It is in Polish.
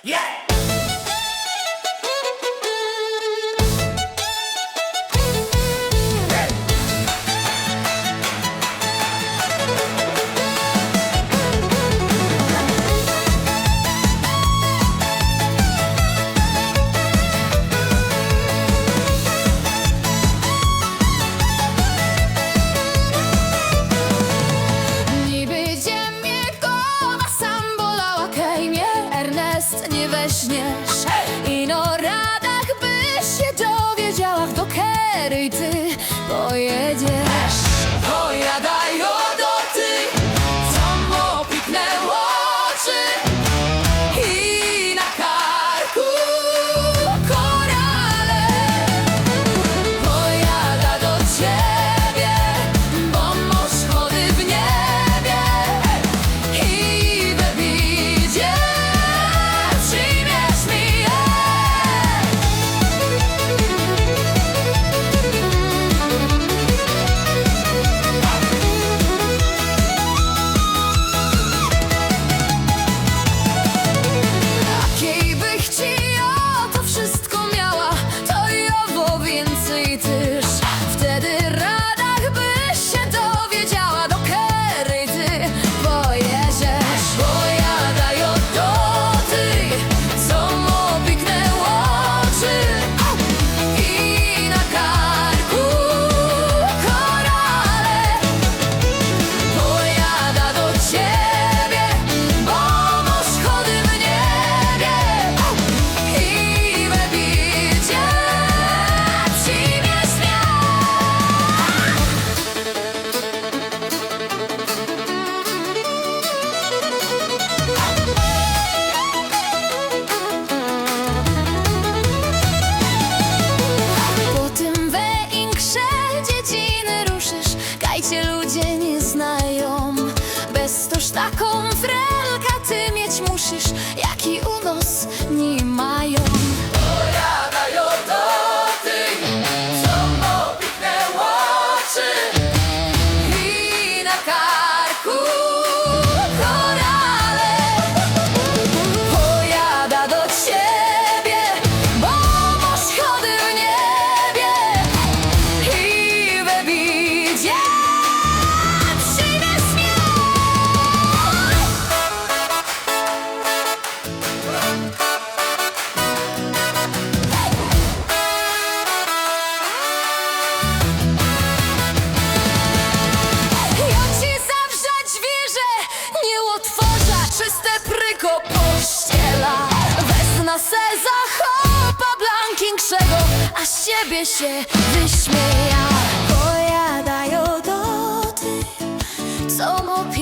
Yeah! Nie weźmiesz i no radach byś się dowiedziała, do kery ty pojedziesz. Pojadają do tych, co mu piknęło oczy i na karku korale. Pojada do ciebie, bo mąż chody w niebie i we widzie. Ludzie nie znają, beztoż taką frelkę ty mieć musisz, jaki unos nie mają. Pojadają do tych, co mu piknęło oczy i na karku korale. Pojada do ciebie, bo masz chody w niebie i we widzie. Czyste pryko pościela, wesna se zachopa blankińszego, a z siebie się wyśmieja. Pojadają do tych, co mu